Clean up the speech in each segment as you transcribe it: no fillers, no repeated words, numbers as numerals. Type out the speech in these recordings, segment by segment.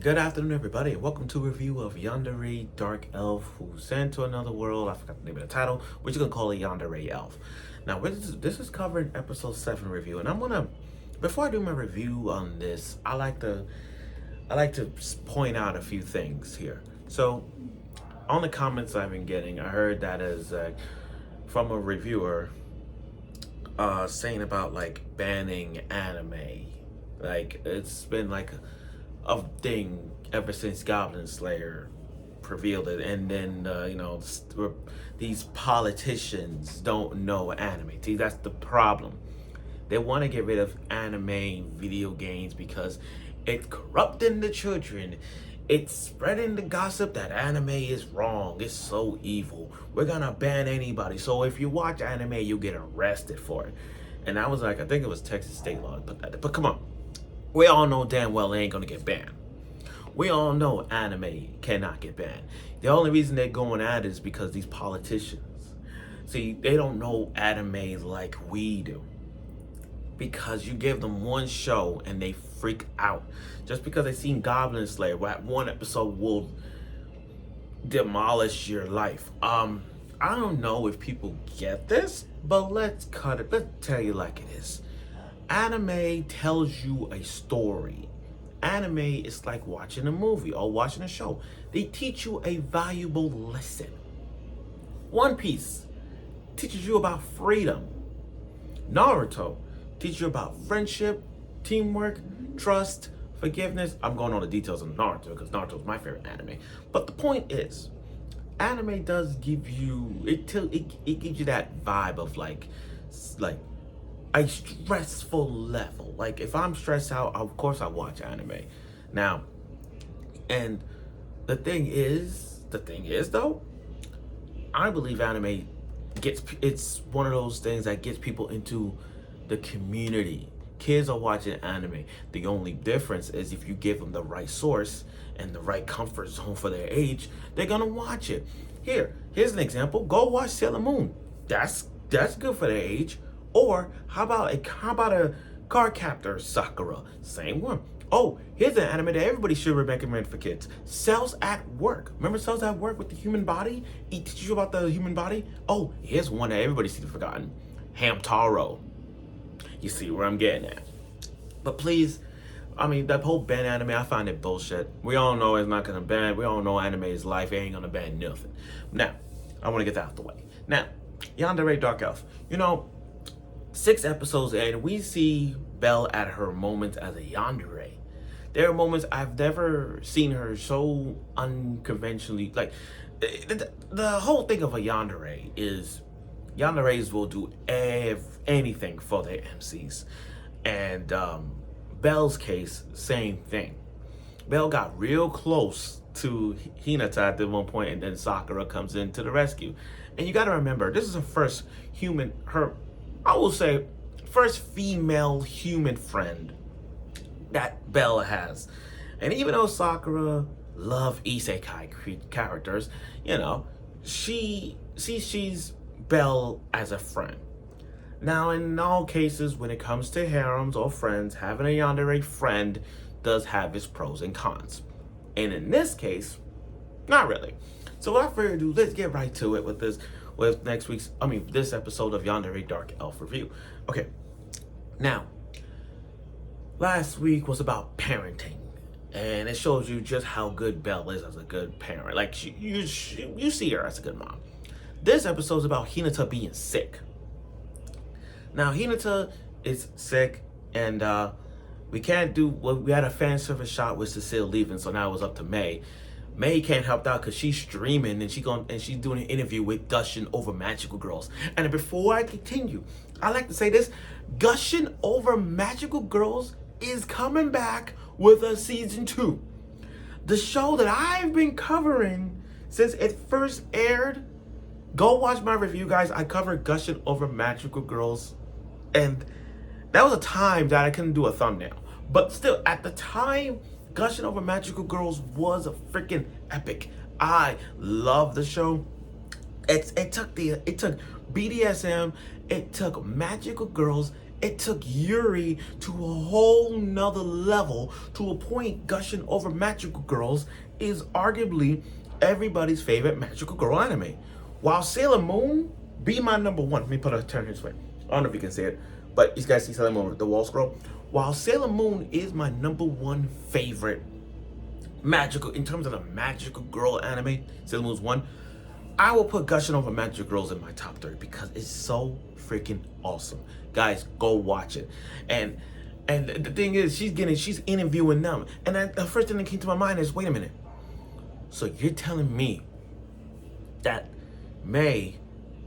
Good afternoon, everybody, and welcome to a review of Yandere Dark Elf Who's Sent to Another World. I forgot the name of the title. We're just gonna call it Yandere Elf. Now, this is covering episode 7 review, and before I do my review on this, I like to point out a few things here. So, on the comments I've been getting, I heard that is from a reviewer saying about like banning anime. Like it's been like a thing ever since Goblin Slayer revealed it, and then these politicians don't know anime. See, that's the problem. They want to get rid of anime video games because it's corrupting the children. It's spreading the gossip that anime is wrong. It's so evil. We're gonna ban anybody. So if you watch anime, you get arrested for it. And I was like, I think it was Texas state law, but come on. We all know damn well they ain't gonna get banned. We all know anime cannot get banned. The only reason they're going at it is because these politicians, see, they don't know anime like we do. Because you give them one show and they freak out. Just because they seen Goblin Slayer, where one episode will demolish your life. I don't know if people get this, but let's cut it. Let's tell you like it is. Anime tells you a story. Anime is like watching a movie or watching a show. They teach you a valuable lesson. One Piece teaches you about freedom. Naruto teaches you about friendship, teamwork, trust, forgiveness. I'm going on the details of Naruto because Naruto is my favorite anime. But the point is, anime does give you it gives you that vibe of like a stressful level. Like if I'm stressed out, of course I watch anime. Now, and the thing is though, I believe anime it's one of those things that gets people into the community. Kids are watching anime. The only difference is if you give them the right source and the right comfort zone for their age, they're gonna watch it. Here's an example. Go watch Sailor Moon. That's good for their age. Or how about a card captor Sakura? Same one. Oh, here's an anime that everybody should recommend for kids. Cells at Work. Remember Cells at Work with the human body? It teaches you about the human body. Oh, here's one that everybody seems to have forgotten. Hamtaro. You see where I'm getting at. But please, I mean, that whole ban anime, I find it bullshit. We all know it's not gonna ban. We all know anime is life. It ain't gonna ban nothing. Now, I want to get that out the way. Now, Yandere Dark Elf. 6 episodes in, we see Belle at her moments as a Yandere. There are moments I've never seen her so unconventionally. Like, the whole thing of a Yandere is Yanderes will do anything for their MCs. And Belle's case, same thing. Belle got real close to Hinata at one point, and then Sakura comes in to the rescue. And you gotta remember, this is her first I will say, first female human friend that Belle has. And even though Sakura loves isekai characters, she's Belle as a friend. Now, in all cases, when it comes to harems or friends, having a yandere friend does have its pros and cons. And in this case, not really. So without further ado, let's get right to it with this episode of Yandere Dark Elf Review. Okay, now, last week was about parenting, and it shows you just how good Belle is as a good parent. Like, you see her as a good mom. This episode is about Hinata being sick. Now, Hinata is sick, and we can't do, we had a fan service shot with Cecile leaving, so now it was up to May. May can't help out because she's streaming and she's doing an interview with Gushing Over Magical Girls. And before I continue, I like to say this: Gushing Over Magical Girls is coming back with a season 2. The show that I've been covering since it first aired. Go watch my review, guys. I covered Gushing Over Magical Girls, and that was a time that I couldn't do a thumbnail. But still, at the time, Gushing Over Magical Girls was a freaking epic. I love the show. It took BDSM, it took magical girls, It took Yuri to a whole nother level, to a point gushing over magical girls is arguably everybody's favorite magical girl anime. While Sailor Moon be my number one. Let me put a turn this way. I don't know if you can see it, but you guys see Sailor Moon, the wall scroll. While Sailor Moon is my number one favorite magical, in terms of the magical girl anime, Sailor Moon's one, I will put Gushing Over Magical Girls in my top 3 because it's so freaking awesome. Guys, go watch it. And the thing is, she's interviewing them. And the first thing that came to my mind is, wait a minute. So you're telling me that May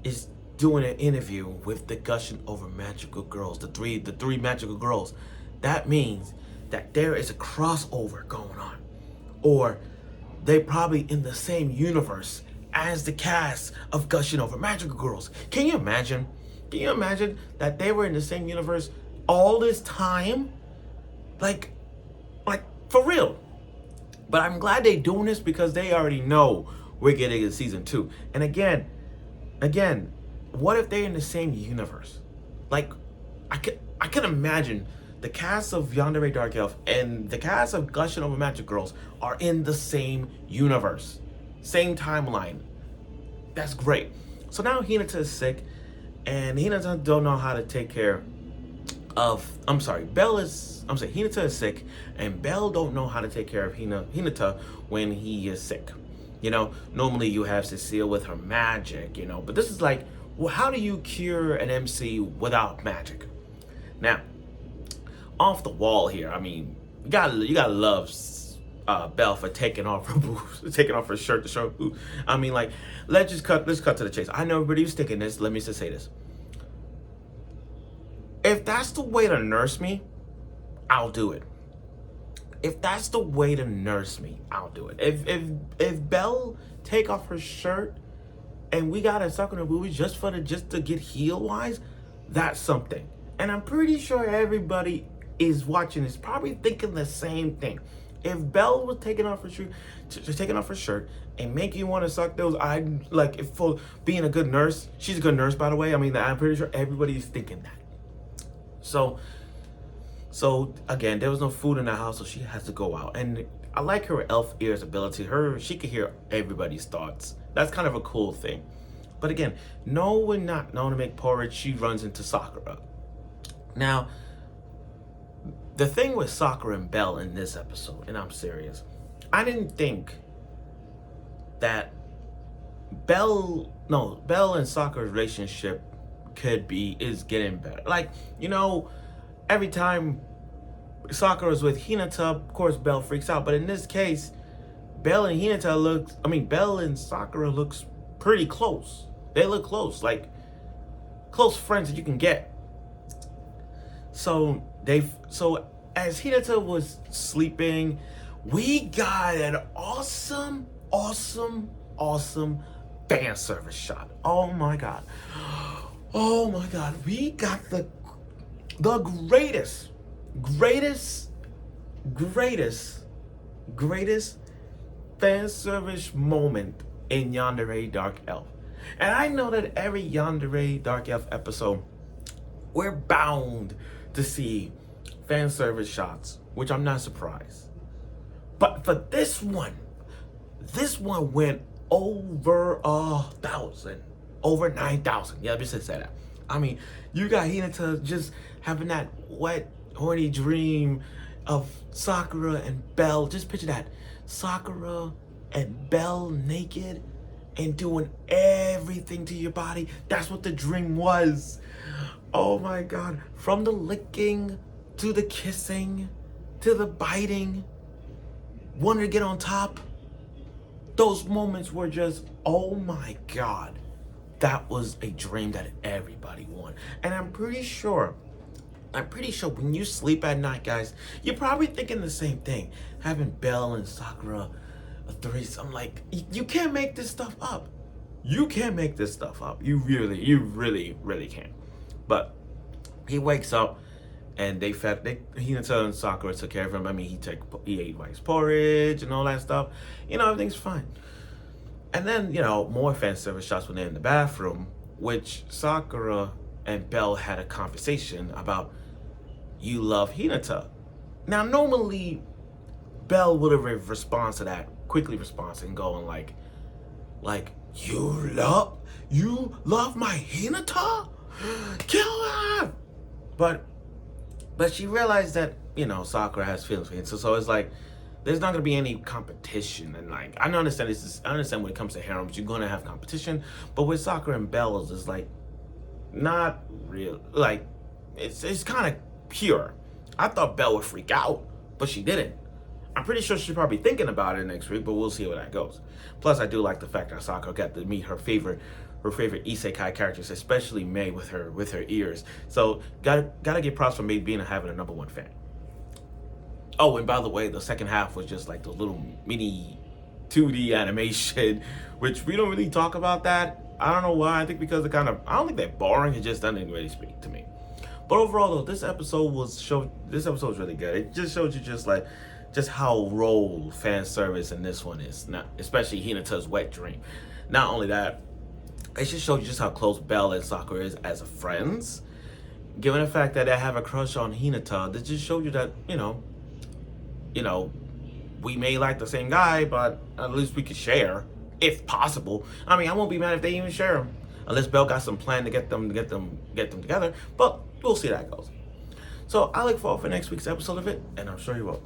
is doing an interview with the Gushing Over Magical Girls, the three magical girls. That means that there is a crossover going on. Or they probably in the same universe as the cast of Gushing Over Magical Girls. Can you imagine? Can you imagine that they were in the same universe all this time? Like for real. But I'm glad they're doing this because they already know we're getting a season 2. And again, what if they're in the same universe? Like, I can imagine the cast of Yandere Dark Elf and the cast of Gushing Over Magic Girls are in the same universe. Same timeline. That's great. So now Hinata is sick, and Hinata don't know how to take care of. Hinata is sick, and Belle don't know how to take care of Hinata when he is sick. You know, normally you have Cecile with her magic, you know, but this is like, well, how do you cure an MC without magic? Now, off the wall here, I mean, you gotta love Belle for taking off her boobs, taking off her shirt to show her boobs. I mean, like, let's cut to the chase. I know everybody was thinking this. Let me just say this. If that's the way to nurse me, I'll do it. If that's the way to nurse me, I'll do it. If Belle take off her shirt and we gotta suck on her boobies just to get heel wise, that's something. And I'm pretty sure everybody is watching this probably thinking the same thing. If Belle was taking off her shirt and making you want to suck those, if for being a good nurse, she's a good nurse, by the way. I mean, I'm pretty sure everybody's thinking that. So again, there was no food in the house, so she has to go out. And I like her elf ears ability. She can hear everybody's thoughts. That's kind of a cool thing. But again, no, we're not known to make porridge. She runs into Sakura. Now, the thing with Sakura and Belle in this episode, and I'm serious, I didn't think that Belle and Sakura's relationship is getting better. Like, you know, every time Sakura's with Hinata, of course Belle freaks out. But in this case, Belle and Sakura looks pretty close. They look close, like close friends that you can get. So as Hinata was sleeping, we got an awesome fan service shot. Oh my god. We got the greatest fan service moment in Yandere Dark Elf. And I know that every Yandere Dark Elf episode, we're bound to see fan service shots, which I'm not surprised. But for this one went over 1,000, over 9,000. Yeah, let me just say that. I mean, you got Hinata just having that wet, horny dream of Sakura and Belle. Just picture that. Sakura and Belle naked and doing everything to your body. That's what the dream was. Oh my god. From the licking, to the kissing, to the biting, wanting to get on top. Those moments were just, oh my god. That was a dream that everybody wanted. And I'm pretty sure when you sleep at night, guys, you're probably thinking the same thing. Having Belle and Sakura, a threesome, like, you can't make this stuff up. You can't make this stuff up. You really can't. But he wakes up and Hinata and Sakura took care of him. I mean, he ate rice porridge and all that stuff. You know, everything's fine. And then, you know, more fan service shots when they're in the bathroom, which Sakura and Belle had a conversation about you love Hinata. Now, normally, Belle would have responded to that, quickly responds and going like, you love my Hinata? Kill her! But she realized that, Sakura has feelings for him. So it's like, there's not gonna be any competition. And like, I understand when it comes to harems, you're gonna have competition. But with Sakura and Belle's, it's like, not real. Like, it's kind of pure. I thought Belle would freak out, but she didn't. I'm pretty sure she's probably thinking about it next week, but we'll see where that goes. Plus, I do like the fact that Sakura got to meet her favorite isekai characters, especially Mei with her ears. So gotta get props for Mei being having a #1 fan. Oh, and by the way, the second half was just like the little mini 2D animation, which we don't really talk about that. I don't know why. I think because I don't think they're boring. It just doesn't really speak to me. But overall, though, this episode was really good. It just showed you just how roll fan service in this one is, not especially Hinata's wet dream. Not only that, it just showed you just how close Belle and Sakura is as friends. Given the fact that I have a crush on Hinata, that just showed you that we may like the same guy, but at least we could share, if possible. I mean, I won't be mad if they even share him, unless Belle got some plan to get them together. But we'll see how that goes. So I look forward for next week's episode of it, and I'm sure you will.